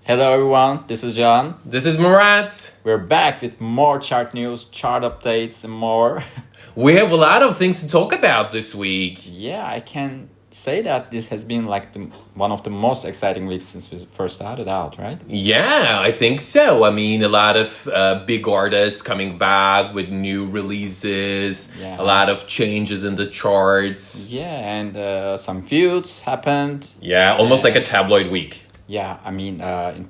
Hello everyone, this is John. This is Murat. We're back with more chart news, chart updates, and more. We have a lot of things to talk about this week. Yeah, I can say that this has been like one of the most exciting weeks since we first started out, right? Yeah, I think so. I mean, a lot of big artists coming back with new releases, Yeah. a lot of changes in the charts. Yeah, and some feuds happened. Yeah, almost like a tabloid week. Yeah, I mean,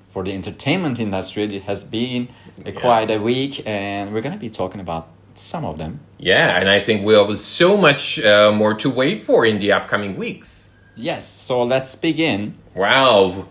for the entertainment industry, it has been quite a week, and we're going to be talking about some of them. Yeah, and I think we have so much more to wait for in the upcoming weeks. Yes, so let's begin. Wow.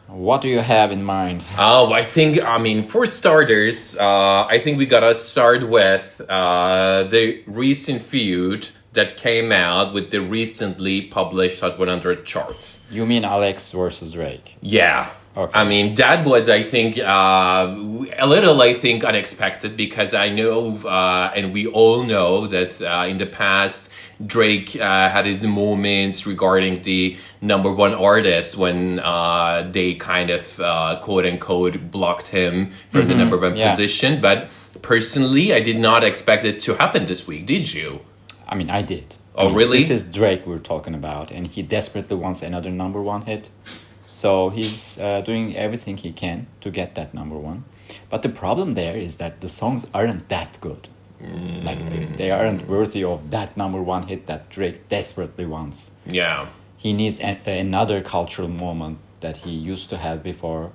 What do you have in mind? Oh, I mean, for starters, I think we gotta start with the recent feud that came out with the recently published Hot 100 charts. You mean Alex versus Drake? Yeah. Okay. I mean, that was, I think, a little, unexpected because I know, and we all know that in the past, Drake had his moments regarding the number one artist when they kind of, quote unquote, blocked him from the number one position. But personally, I did not expect it to happen this week. Did you? I mean, I did. Oh, really? This is Drake we're talking about, and he desperately wants another number one hit. So he's doing everything he can to get that number one. But the problem there is that the songs aren't that good. Like, they aren't worthy of that number one hit that Drake desperately wants. Yeah. He needs another cultural moment that he used to have before.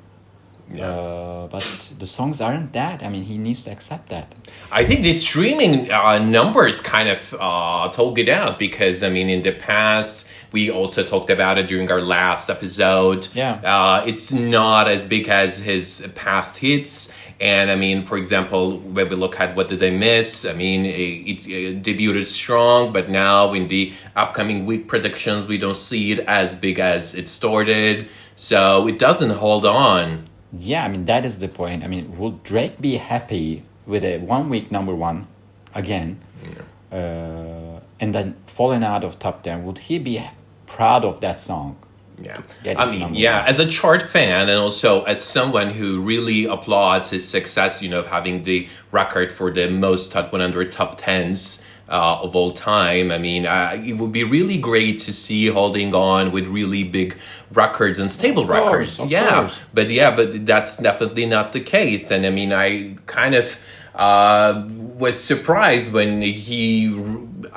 Yeah. But the songs aren't that. I mean, he needs to accept that. I think the streaming numbers kind of told it out because, I mean, in the past, we also talked about it during our last episode. Yeah. It's not as big as his past hits. And, I mean, for example, when we look at What Did I Miss? I mean, it debuted strong, but now in the upcoming week predictions, we don't see it as big as it started. So it doesn't hold on. Yeah, I mean, that is the point. I mean, will Drake be happy with a 1 week number one again? And then falling out of top 10? Would he be proud of that song? Yeah. I mean, as a chart fan and also as someone who really applauds his success, having the record for the most Hot 100 top 10s of all time. I mean, it would be really great to see holding on with really big records and stable records. Of course. But that's definitely not the case. And I mean, I kind of was surprised when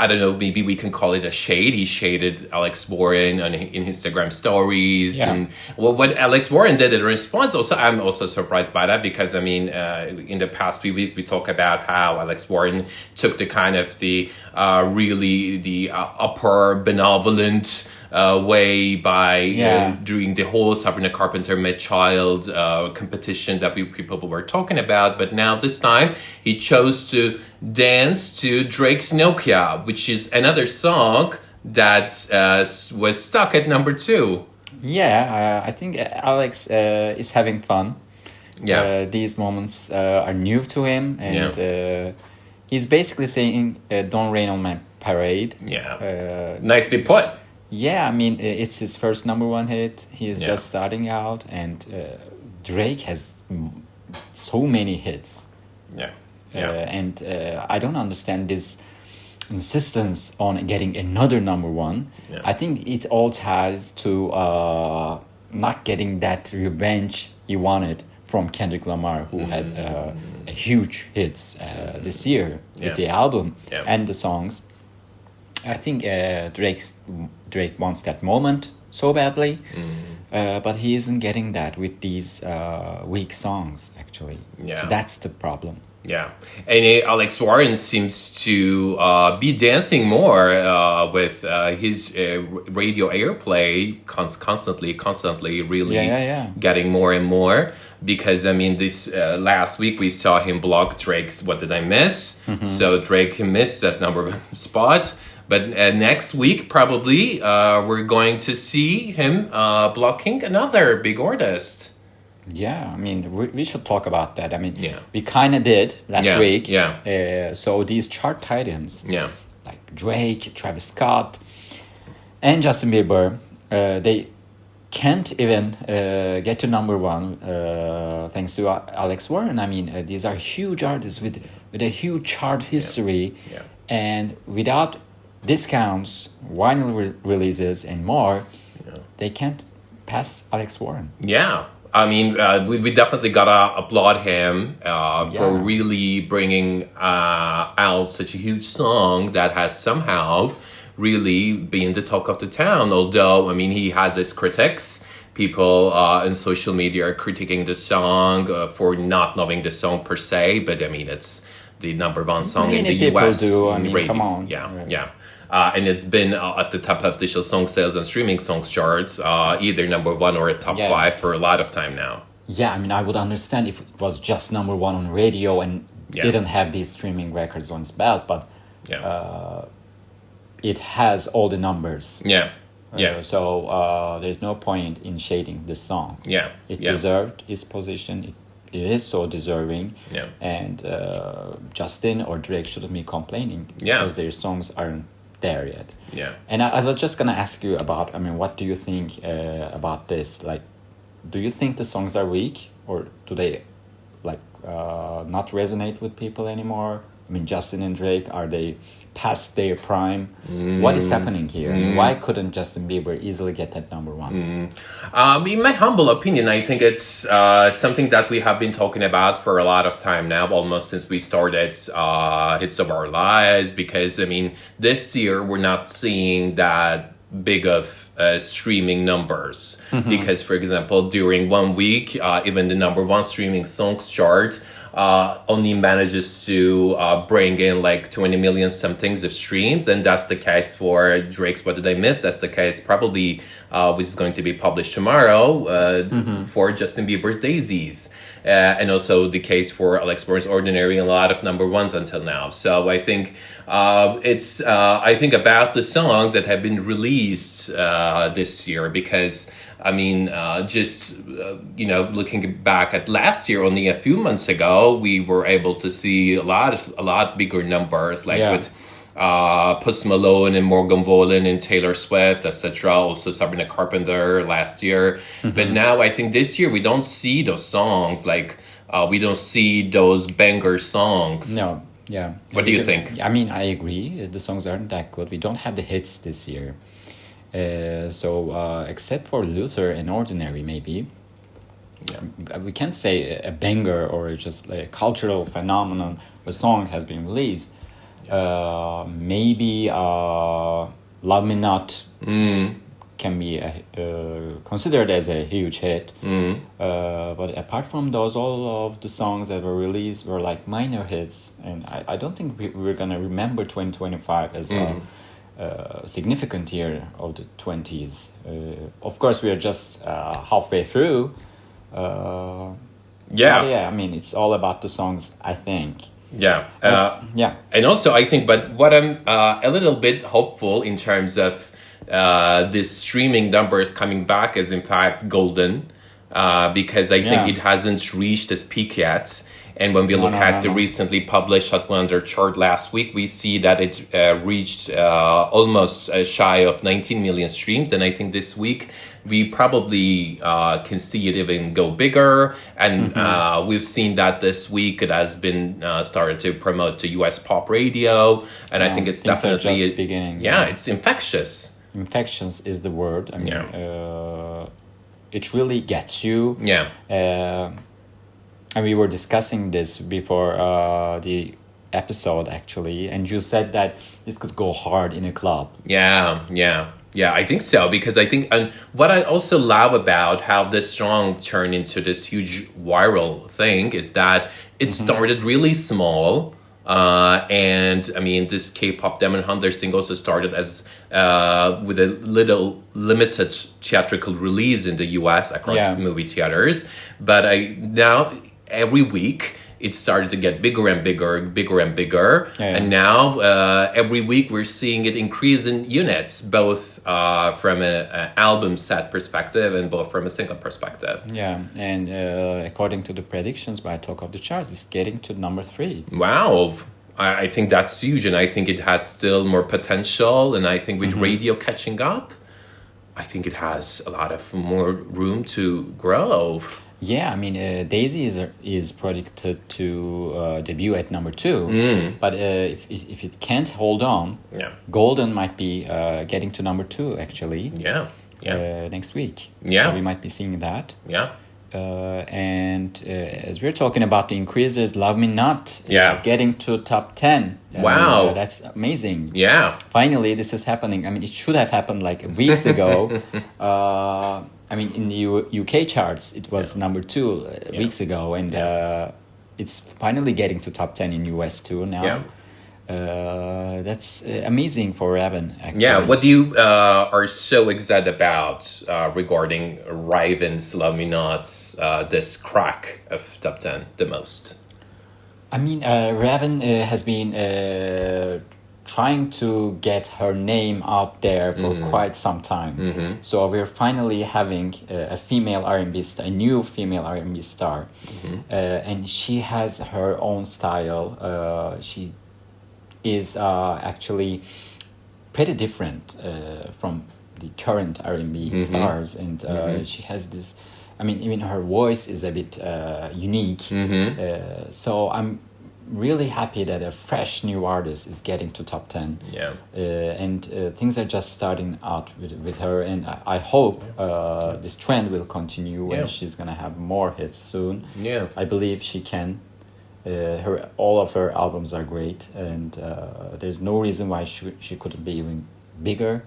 I don't know, maybe we can call it a shade. He shaded Alex Warren in Instagram stories. Yeah. And what Alex Warren did in response, I'm also surprised by that because, I mean, in the past few weeks, we talked about how Alex Warren took the kind of the upper benevolent way by doing the whole Sabrina Carpenter Met Child competition that people were talking about. But now this time he chose to dance to Drake's Nokia, which is another song that was stuck at number 2. Yeah, I think Alex is having fun. Yeah. These moments are new to him, and he's basically saying, "Don't rain on my parade." Yeah. Nicely put. Yeah, I mean, it's his first number one hit. He's just starting out, and Drake has so many hits. Yeah. And I don't understand this insistence on getting another number one. Yeah. I think it all ties to not getting that revenge he wanted from Kendrick Lamar, who had a huge hits this year with the album and the songs. I think Drake wants that moment so badly, but he isn't getting that with these weak songs, actually. Yeah. So that's the problem. Yeah, and Alex Warren seems to be dancing more with his radio airplay constantly really getting more and more. Because, I mean, this last week we saw him block Drake's What Did I Miss? So Drake missed that number one spot. But next week, probably, we're going to see him blocking another big artist. Yeah, I mean, we should talk about that. I mean, we kind of did last week. So these chart titans, like Drake, Travis Scott, and Justin Bieber, they can't even get to number one thanks to Alex Warren. I mean, these are huge artists with a huge chart history, and without discounts, vinyl releases, and more, they can't pass Alex Warren. Yeah. I mean, we definitely gotta applaud him for really bringing out such a huge song that has somehow really been the talk of the town. Although, I mean, he has his critics. People in social media are critiquing the song for not knowing the song per se, but I mean, it's the number one song in the US. Do. I mean, radio. Come on. Yeah. And it's been at the top of official song sales and streaming songs charts, either number one or a top five for a lot of time now. Yeah, I mean, I would understand if it was just number one on radio and didn't have these streaming records on its belt, but it has all the numbers. So there's no point in shading this song. It deserved its position. It is so deserving. And Justin or Drake shouldn't be complaining because their songs aren't there yet. And I was just gonna ask you about, I mean, what do you think about this? Like, do you think the songs are weak, or do they not resonate with people anymore? I mean, Justin and Drake, are they past their prime? What is happening here? And why couldn't Justin Bieber easily get that number one? In my humble opinion, I think it's something that we have been talking about for a lot of time now, almost since we started Hits of Our Lives, because, I mean, this year we're not seeing that big of streaming numbers. Because, for example, during 1 week, even the number one streaming songs chart only manages to bring in like 20 million somethings of streams, and that's the case for Drake's What Did I Miss? That's the case probably which is going to be published tomorrow for Justin Bieber's Daisies, and also the case for Alex Warren's Ordinary, and a lot of number ones until now. So I think it's I think about the songs that have been released this year, because I mean, looking back at last year, only a few months ago, we were able to see a lot bigger numbers, with Post Malone and Morgan Wallen and Taylor Swift, etc. Also Sabrina Carpenter last year. But now I think this year we don't see those songs, we don't see those banger songs. No, yeah. What do you think? I mean, I agree. The songs aren't that good. We don't have the hits this year. So except for Luther and Ordinary, maybe we can't say a banger or just a cultural phenomenon. A song has been released. Maybe Love Me Not can be considered as a huge hit. But apart from those, all of the songs that were released were like minor hits, and I don't think we're gonna remember 2025 as significant year of the 20s. Of course, we are just halfway through. I mean, it's all about the songs, I think. And also I think, but what I'm a little bit hopeful in terms of this streaming numbers coming back is in fact Golden, because I think it hasn't reached its peak yet. And when we look at the recently published Hot 100 chart last week, we see that it reached almost shy of 19 million streams. And I think this week we probably can see it even go bigger. And we've seen that this week it has been started to promote to US pop radio. And I think it's definitely just beginning. It's infectious. Infectious is the word. I mean, it really gets you. And we were discussing this before the episode, actually, and you said that this could go hard in a club. I think so, because I think, and what I also love about how this song turned into this huge viral thing is that it started really small. And I mean, this K-pop Demon Hunters thing also started as with a little limited theatrical release in the US across movie theaters. But now every week it started to get bigger and bigger. And now every week we're seeing it increase in units, both from an album set perspective and both from a single perspective. And according to the predictions by Talk of the Charts, it's getting to number 3. Wow. I think that's huge, and I think it has still more potential, and I think with radio catching up, I think it has a lot of more room to grow. Yeah, I mean, Daisy is predicted to debut at number 2, but if it can't hold on, Golden might be getting to number 2 actually. Next week. So we might be seeing that. And as we're talking about the increases, Love Me Not is getting to top 10. Wow. That's amazing. Yeah. Finally, this is happening. I mean, it should have happened like weeks ago. I mean, in the UK charts, it was number 2 weeks ago. And it's finally getting to top 10 in US too now. That's amazing for Ravyn, actually. Yeah, what do you are so excited about regarding Ravyn's Love Me Not's this crack of top 10 the most? I mean, Ravyn has been trying to get her name out there for quite some time. So we're finally having a female R&B star, a new female R&B star. And she has her own style. She is actually pretty different from the current R&B stars, and she has this. I mean, even her voice is a bit unique. So I'm really happy that a fresh new artist is getting to top 10. And things are just starting out with her, and I hope this trend will continue, and she's gonna have more hits soon. I believe she can. All of her albums are great, and there's no reason why she couldn't be even bigger.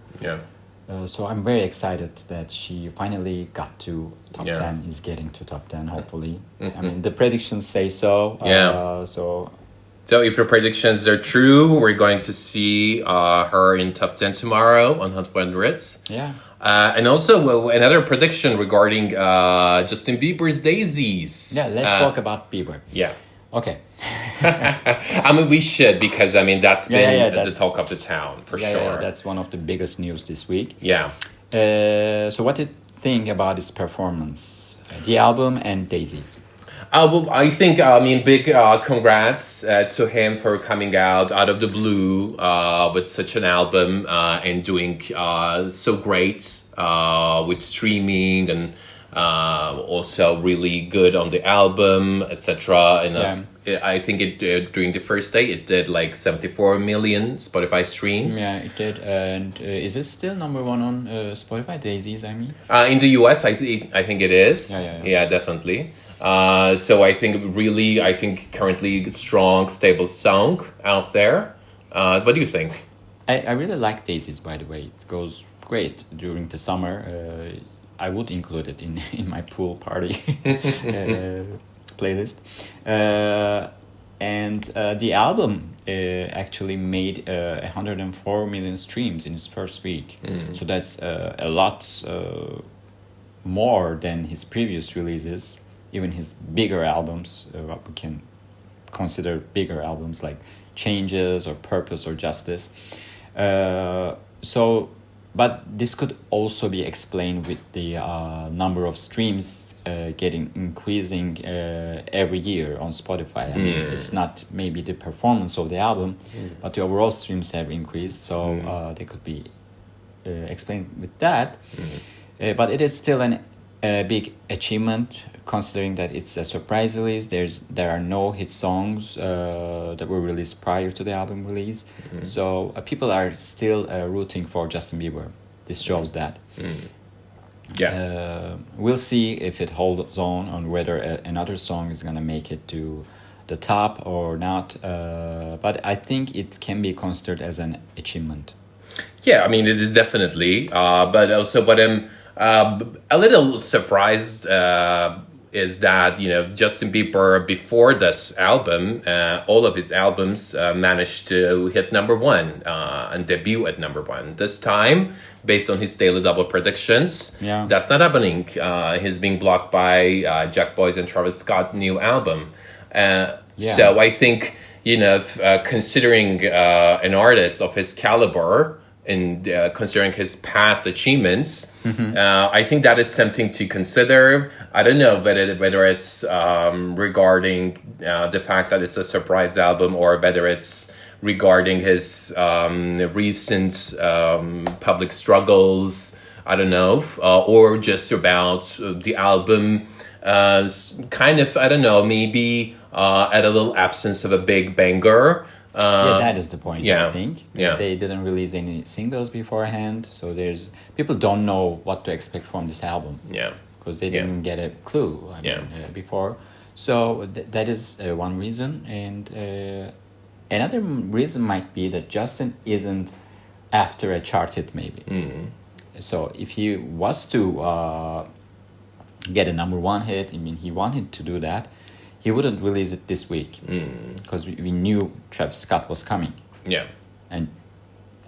So I'm very excited that she finally got to top 10, is getting to top 10, hopefully. I mean, the predictions say so. So if your predictions are true, we're going to see her in top 10 tomorrow on Hot 100. And also another prediction regarding Justin Bieber's Daisies. Let's talk about Bieber. Okay. I mean, we should, because I mean that's been the talk of the town for sure. Yeah, that's one of the biggest news this week. So what did you think about his performance, the album and Daisies? Well, I think big congrats to him for coming out of the blue with such an album and doing so great with streaming, and also really good on the album, etc. And I think it during the first day it did like 74 million Spotify streams. It did. And is it still number 1 on Spotify, Daisies? I mean, in the US, I think it is. Yeah, definitely. So I think currently strong, stable song out there. What do you think? I really like Daisies, by the way. It goes great during the summer. I would include it in my pool party playlist. And the album actually made 104 million streams in its first week. So that's a lot more than his previous releases, even his bigger albums, what we can consider bigger albums like Changes or Purpose or Justice. But this could also be explained with the number of streams increasing every year on Spotify. I mean, it's not maybe the performance of the album, but the overall streams have increased. So they could be explained with that. But it is still a big achievement, considering that it's a surprise release. There are no hit songs that were released prior to the album release. So people are still rooting for Justin Bieber. This shows that. We'll see if it holds on whether another song is going to make it to the top or not. But I think it can be considered as an achievement. Yeah, I mean, it is definitely. But also what I'm a little surprised is that, Justin Bieber, before this album, all of his albums managed to hit number 1 and debut at number 1. This time, based on his daily double predictions, that's not happening. He's being blocked by Jack Boys and Travis Scott's new album. So I think, considering an artist of his caliber, and considering his past achievements, I think that is something to consider. I don't know whether it's regarding the fact that it's a surprise album, or whether it's regarding his recent public struggles I don't know, or just about the album, kind of, I don't know, maybe at a little absence of a big banger. Yeah, that is the point. Yeah, I think. Yeah, they didn't release any singles beforehand, so there's people don't know what to expect from this album. Yeah, because they didn't get a clue. I mean, before. So that is one reason, and another reason might be that Justin isn't after a chart hit, maybe. So if he was to get a number one hit, I mean, he wanted to do that, he wouldn't release it this week because we knew Travis Scott was coming. Yeah, and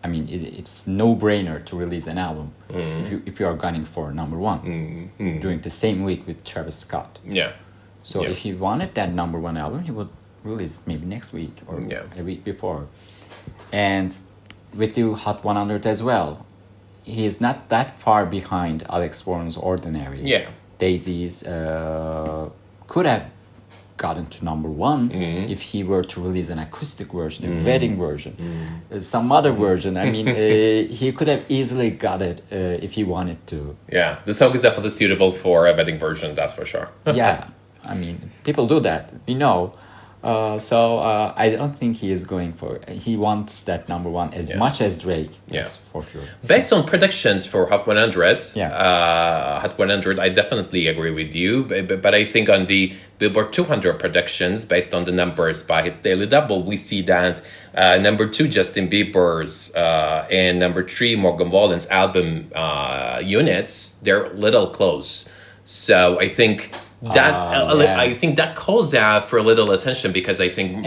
I mean, it's no-brainer to release an album if you are gunning for number one during the same week with Travis Scott. Yeah. So if he wanted that number one album, he would release it maybe next week or a week before. And with the Hot 100 as well, he is not that far behind Alex Warren's Ordinary. Yeah. Daisies could have gotten to number one if he were to release an acoustic version, a wedding version, some other version. I mean, he could have easily got it if he wanted to. Yeah, the song is definitely suitable for a wedding version, that's for sure. Yeah, I mean, people do that, we know. So I don't think he is going for it. He wants that number one as much as Drake. Yes, for sure. Based on predictions for Hot 100, Hot 100, I definitely agree with you. But I think on the Billboard 200 predictions, based on the numbers by its daily double, we see that number 2, Justin Bieber's, and number 3, Morgan Wallen's album units, they're a little close. So I think that I think that calls out for a little attention, because I think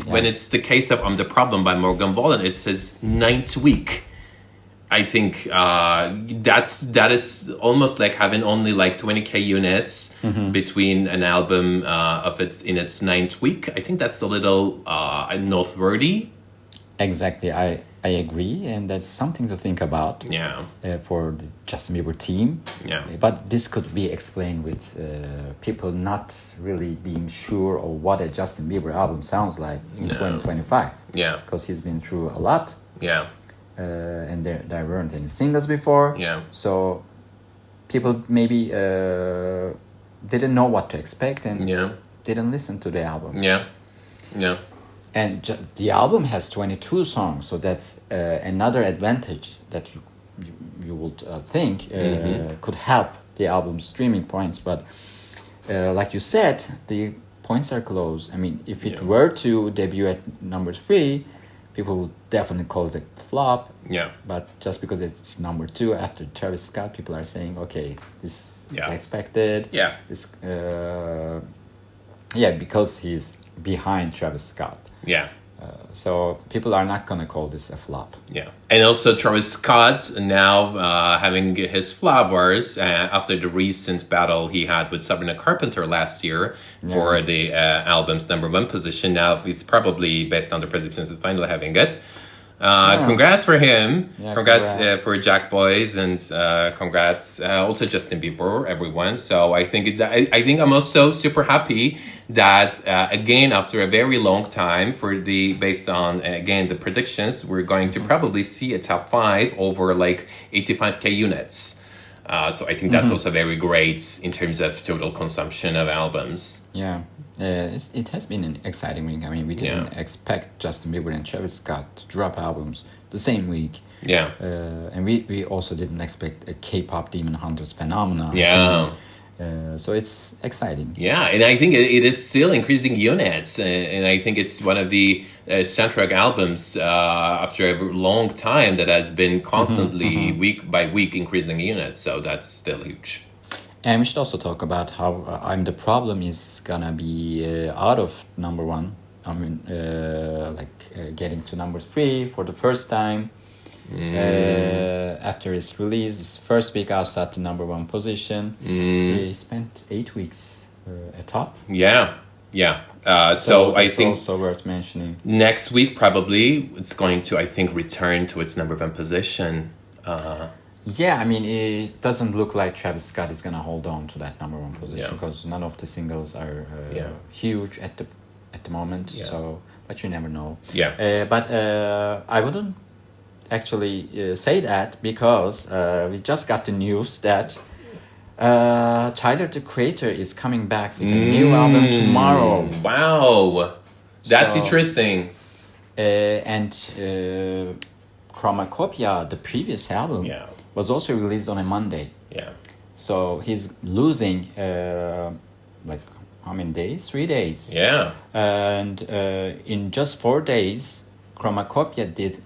when it's the case of The Problem by Morgan Wallen, it says 9th week. I think that is almost like having only like 20,000 units between an album of its in its 9th week. I think that's a little noteworthy. Exactly, I agree, and that's something to think about. Yeah. For the Justin Bieber team. Yeah. But this could be explained with people not really being sure of what a Justin Bieber album sounds like in 2025. Yeah. Because he's been through a lot. Yeah. And there weren't any singles before. Yeah. So people maybe didn't know what to expect and didn't listen to the album. Yeah. Yeah. And the album has 22 songs, so that's another advantage that you would think could help the album's streaming points. But like you said, the points are close. I mean, if it were to debut at number 3, people would definitely call it a flop. Yeah. But just because it's number 2 after Travis Scott, people are saying, okay, this is expected. Yeah. This, because he's behind Travis Scott. Yeah. So people are not going to call this a flop. Yeah. And also Travis Scott now having his flowers after the recent battle he had with Sabrina Carpenter last year for the album's number 1 position. Now he's probably, based on the predictions, is finally having it. Congrats for him. Yeah, congrats for Jack Boys, and congrats also Justin Bieber, everyone. So I think I'm also super happy that again, after a very long time, based on again the predictions, we're going to probably see a top 5 over like 85,000 units. So I think that's also very great in terms of total consumption of albums. Yeah. It has been an exciting week. I mean, we didn't expect Justin Bieber and Travis Scott to drop albums the same week. Yeah. And we also didn't expect a K-pop Demon Hunters phenomenon. Yeah. So it's exciting. Yeah, and I think it is still increasing units. And I think it's one of the soundtrack albums after a long time that has been constantly week by week increasing units. So that's still huge. And we should also talk about how The Problem is gonna be out of number 1. I mean, getting to number 3 for the first time after its release. This first week outside the number 1 position. We spent 8 weeks atop. Yeah. So I think also worth mentioning. Next week probably it's going to, I think, return to its number 1 position. Yeah, I mean, it doesn't look like Travis Scott is going to hold on to that number 1 position because none of the singles are huge at the moment. Yeah. So, but you never know. Yeah. But I wouldn't actually say that because we just got the news that Tyler the Creator is coming back with a new album tomorrow. Wow, that's interesting. And Chromacopia, the previous album, was also released on a Monday. Yeah. So he's losing like how many days? 3 days. Yeah. And in just 4 days, Chromacopia did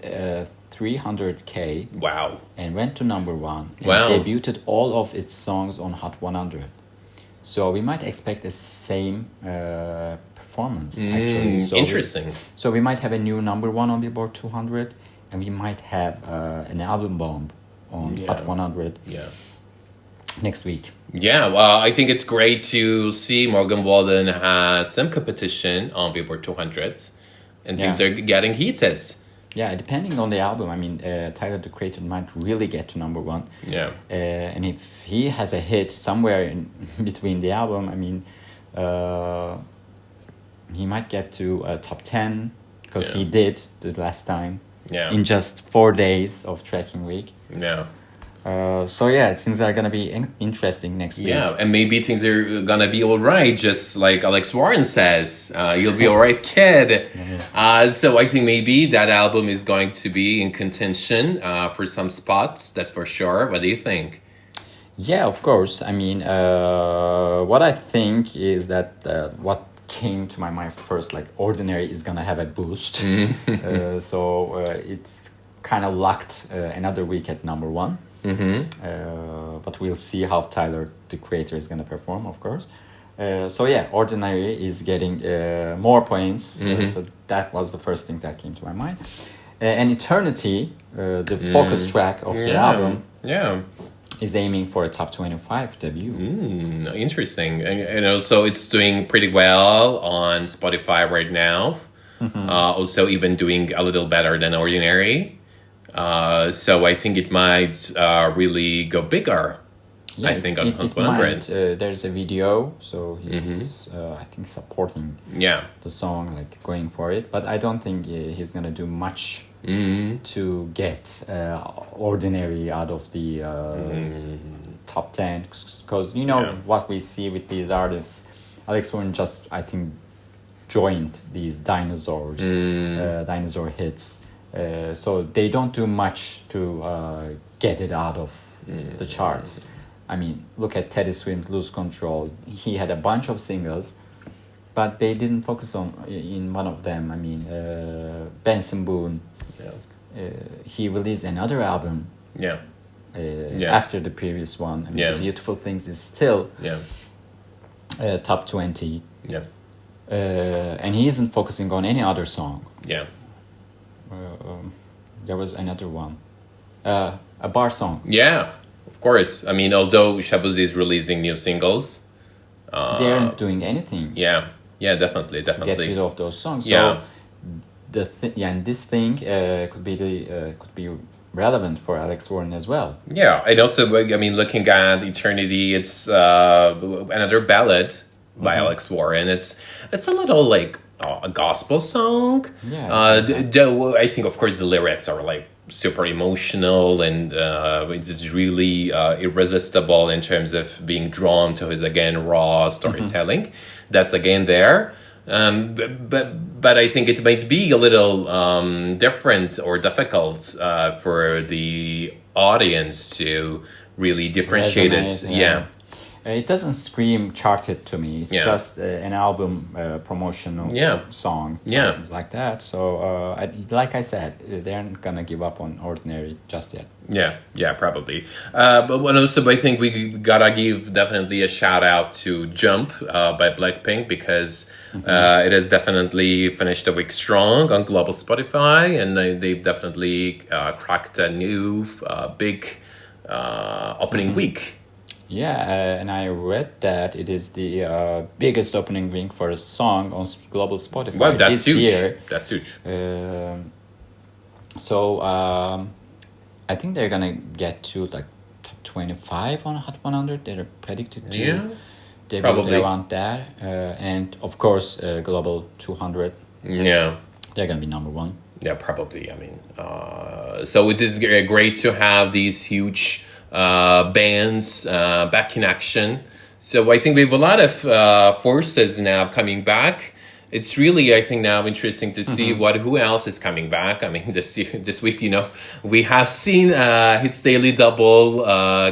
300K. Wow. And went to number 1. And wow. debuted all of its songs on Hot 100. So we might expect the same performance, actually. So interesting. So we might have a new number 1 on Billboard 200, and we might have an album bomb on Hot 100 next week. Yeah, well, I think it's great to see Morgan Wallen has some competition on Billboard 200s, and things are getting heated. Yeah, depending on the album, I mean, Tyler the Creator might really get to number 1. Yeah. And if he has a hit somewhere in between the album, I mean, he might get to top 10, because he did the last time in just 4 days of tracking week. Yeah. So yeah, things are gonna be interesting next week. Yeah, and maybe things are gonna be all right, just like Alex Warren says. You'll be all right, kid. So I think maybe that album is going to be in contention for some spots. That's for sure. What do you think? Yeah, of course. I mean, what I think is that what came to my mind first, like Ordinary is gonna have a boost. So it's kind of locked another week at number 1. But we'll see how Tyler the Creator is going to perform, of course. So yeah, Ordinary is getting more points. So that was the first thing that came to my mind. And Eternity, the focus track of the album, is aiming for a top 25 debut. Interesting. And also it's doing pretty well on Spotify right now. Also even doing a little better than Ordinary. So I think it might really go bigger. Yeah, I think on it 100. There's a video, so he's I think supporting the song, like going for it. But I don't think he's gonna do much to get Ordinary out of the top 10, because you know what we see with these artists. Alex Warren just, I think, joined these dinosaur hits. So they don't do much to get it out of the charts. I mean, look at Teddy Swims' Lose Control. He had a bunch of singles, but they didn't focus on in one of them. I mean, Benson Boone, he released another album after the previous one. I mean, The Beautiful Things is still top 20. And he isn't focusing on any other song. There was another one, a bar song. Yeah, of course. I mean, although Shaboozey is releasing new singles, they aren't doing anything. Yeah, definitely. To get rid of those songs. So and this thing could be relevant for Alex Warren as well. Yeah, and also, I mean, looking at Eternity, it's another ballad by Alex Warren. It's a little like a gospel song. Though I think, of course, the lyrics are like super emotional, and it's really irresistible in terms of being drawn to his, again, raw storytelling. That's again there. But I think it might be a little different or difficult for the audience to really differentiate it. It doesn't scream chart hit to me. It's just an album promotional song, like that. So, like I said, they're not gonna give up on Ordinary just yet. Yeah, probably. But also, I think we gotta give definitely a shout out to Jump by Blackpink, because it has definitely finished the week strong on global Spotify, and they've definitely cracked a new big opening week. Yeah, and I read that it is the biggest opening week for a song on global Spotify. Well, that's this huge. Year. That's huge. So I think they're gonna get to like top 25 on Hot 100. They're predicted to debut around that, and of course global 200. Yeah, they're gonna be number 1. Yeah, probably. I mean, so it is great to have these huge bands back in action. So I think we have a lot of forces now coming back. It's really, I think, now interesting to see who else is coming back. I mean, this week, we have seen Hits Daily Double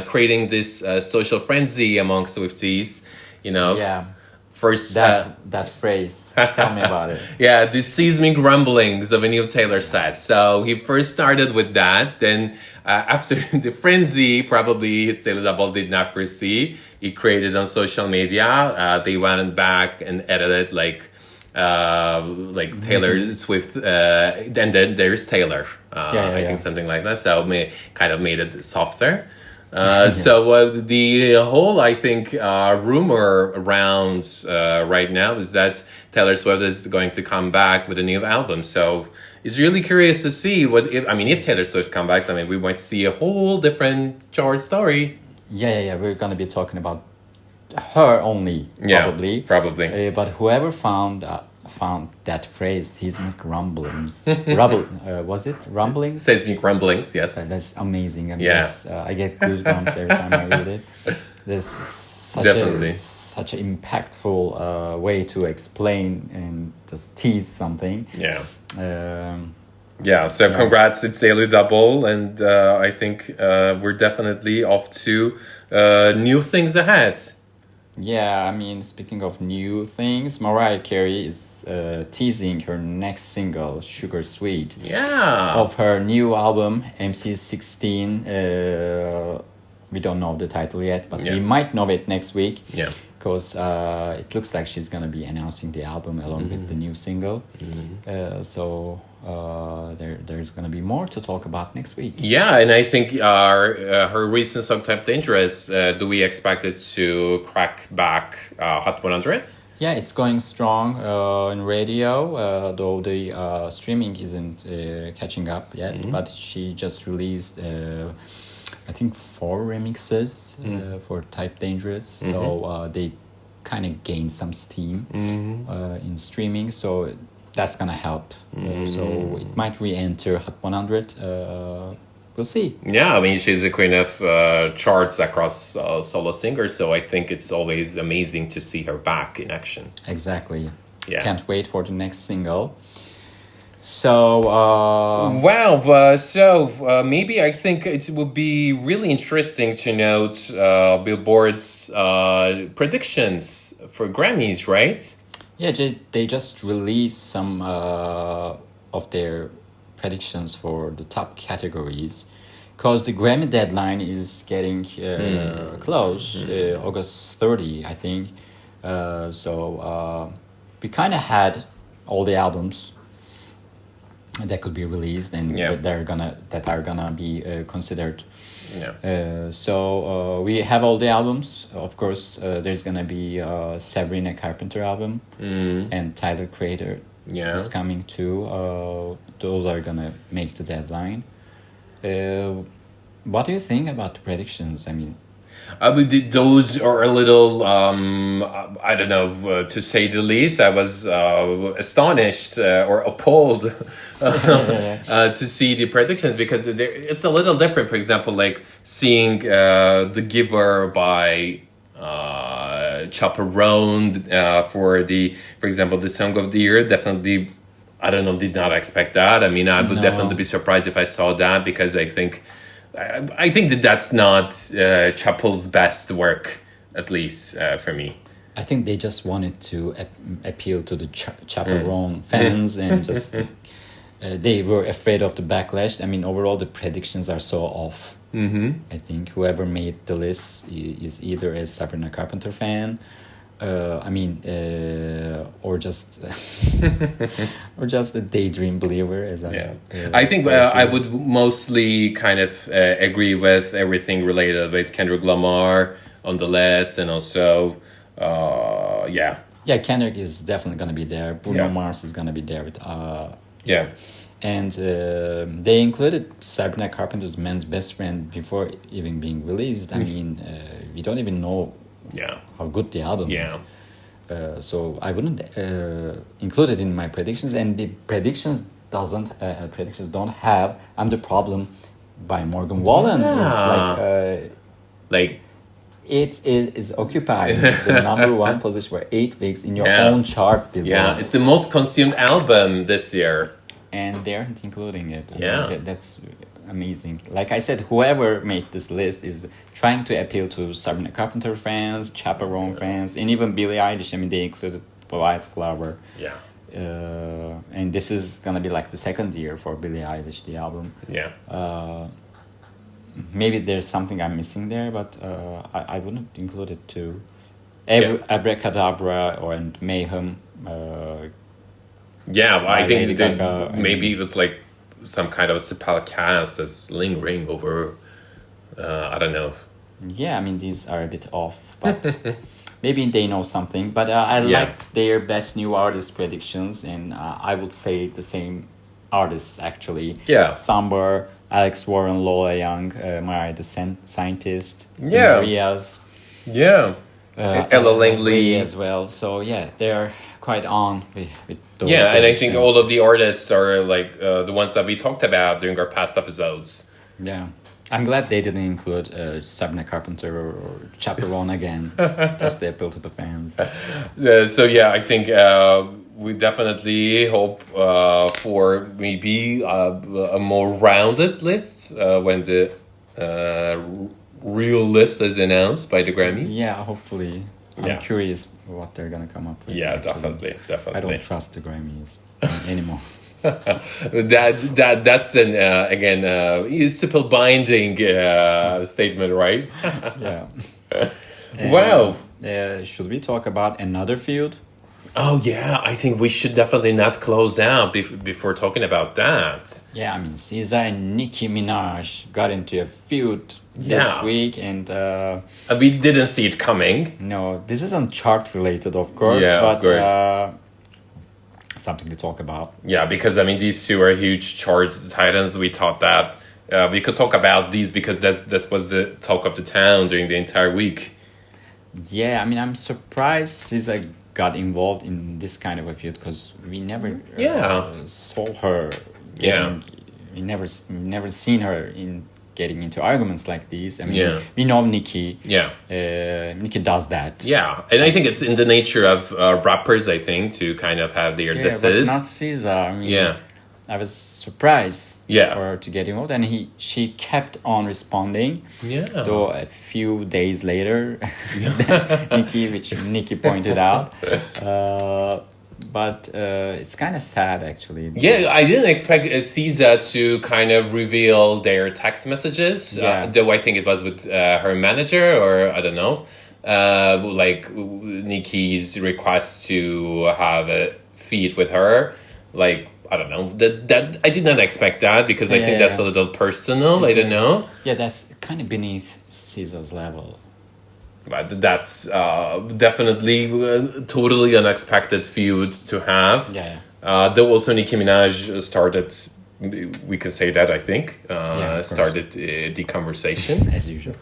creating this social frenzy among Swifties. Yeah. First, that phrase. Tell me about it. Yeah, the seismic rumblings of a new Taylor set. So he first started with that. Then after the frenzy, probably Hits Daily Double did not foresee. He created on social media. They went back and edited like Taylor Swift, and then there's Taylor. I think something like that. So kind of made it softer. So the whole, I think, rumor around right now is that Taylor Swift is going to come back with a new album. So it's really curious to see if Taylor Swift comes back. I mean, we might see a whole different chart story. Yeah. We're gonna be talking about her only, probably. Yeah, probably. But whoever found that phrase, seismic rumblings, was it rumblings? Seismic rumblings, yes. That's amazing. I mean, I get goosebumps every time I read it. There's such an impactful way to explain and just tease something. Congrats, it's Daily Double, and I think we're definitely off to new things ahead. Yeah, I mean, speaking of new things, Mariah Carey is teasing her next single, Sugar Sweet. Yeah. Of her new album, MC16. We don't know the title yet, but we might know it next week. Yeah. Because it looks like she's going to be announcing the album along with the new single. So there's going to be more to talk about next week. Yeah, and I think her recent song Type Dangerous, do we expect it to crack back Hot 100? Yeah, it's going strong in radio, though the streaming isn't catching up yet. But she just released, I think, 4 remixes for Type Dangerous. So they kind of gained some steam in streaming. So that's going to help. So it might re-enter Hot 100. We'll see. Yeah, I mean, she's the queen of charts across solo singers. So I think it's always amazing to see her back in action. Exactly. Yeah. Can't wait for the next single. So, maybe I think it would be really interesting to note Billboard's predictions for Grammys, right? Yeah, they just released some of their predictions for the top categories, because the Grammy deadline is getting close, August 30, I think. So we kind of had all the albums that could be released and that are gonna be considered. So we have all the albums. Of course, there's gonna be Sabrina Carpenter album and Tyler Creator is coming too. Those are gonna make the deadline. What do you think about the predictions? I mean, those are a little, I don't know, to say the least. I was astonished or appalled to see the predictions, because it's a little different. For example, like seeing The Giver by Chaperone for example, the Song of the Year. Definitely, I don't know, did not expect that. I mean, I would definitely be surprised if I saw that, because I think that's not Chappell's best work, at least for me. I think they just wanted to appeal to the Chaperone fans and just they were afraid of the backlash. I mean, overall, the predictions are so off. I think whoever made the list is either a Sabrina Carpenter fan, or just a daydream believer. I think I would mostly kind of agree with everything related with Kendrick Lamar on the list, and also Kendrick is definitely gonna be there. Bruno Mars is gonna be there with and they included Sabrina Carpenter's Man's Best Friend before even being released. I mean, we don't even know how good the album is. So I wouldn't include it in my predictions, and the predictions doesn't predictions don't have "I'm the Problem" by Morgan Wallen. It's like it is occupying the number one position for 8 weeks in your own chart. Billboard. Yeah, it's the most consumed album this year, and they aren't including it. Yeah, that's amazing. Like I said, whoever made this list is trying to appeal to Sabrina Carpenter fans, Chaperone fans, and even Billie Eilish. I mean, they included White Flower. Yeah. And this is gonna be like the second year for Billie Eilish, the album. Yeah. Maybe there's something I'm missing there, but I wouldn't include it too. Abracadabra and Mayhem. I think maybe it was like some kind of sepal cast that's lingering over. I don't know. Yeah, I mean these are a bit off, but maybe they know something. But I liked their best new artist predictions, and I would say the same artists actually. Yeah. Samber, Alex Warren, Lola Young, Mariah the Scientist, Yeah. Maria's. Yeah. Ella Langley as well. So yeah, they're quite on with those. Yeah, and I think all of the artists are like the ones that we talked about during our past episodes. Yeah. I'm glad they didn't include Sabrina Carpenter or Chaperone again, just to appeal to the fans. So yeah, I think we definitely hope for maybe a more rounded list when the real list is announced by the Grammys. Yeah, hopefully. I'm curious what they're gonna come up with. Yeah, actually. definitely. I don't trust the Grammys anymore. That's an again simple binding statement, right? Yeah. Wow. Should we talk about another feud? Oh yeah, I think we should definitely not close out before talking about that. Yeah, I mean, SZA and Nicki Minaj got into a feud this week, and we didn't see it coming. No, this isn't chart related, of course, but of course. Something to talk about. Yeah, because I mean, these two are huge chart titans. We thought that we could talk about these because this was the talk of the town during the entire week. Yeah, I mean, I'm surprised SZA got involved in this kind of a feud because we never saw her getting. We never seen her getting into arguments like these. I mean, we know Nicki. Yeah. Nicki does that. Yeah, and I think it's in the nature of rappers, I think, to kind of have their disses. But not SZA. I mean, I was surprised for her to get involved, and she kept on responding. Yeah. Though a few days later, Nicki pointed out. But it's kind of sad, actually. Yeah, I didn't expect SZA to kind of reveal their text messages. Though I think it was with her manager, or I don't know. Like Nicki's request to have a feat with her. Like, I don't know. That I did not expect that because I think that's a little personal. I don't know. Yeah, that's kind of beneath SZA's level. But that's definitely totally unexpected feud to have. Yeah. Though also Nicki Minaj started, we can say that, I think, started the conversation. As usual.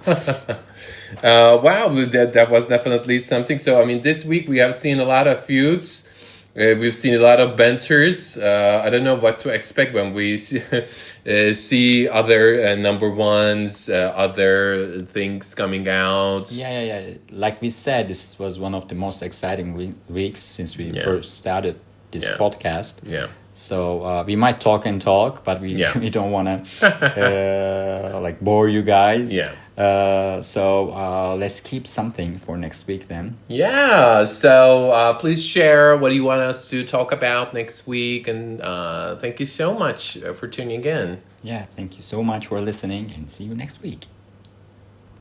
Wow, that was definitely something. So, I mean, this week we have seen a lot of feuds. We've seen a lot of banters. I don't know what to expect when we see other number ones, other things coming out. Yeah. Like we said, this was one of the most exciting weeks since we first started this podcast. Yeah. So we might talk and talk, but we don't want to like bore you guys. Yeah. So let's keep something for next week then. Yeah. So please share what you want us to talk about next week, and thank you so much for tuning in. Yeah. Thank you so much for listening, and see you next week.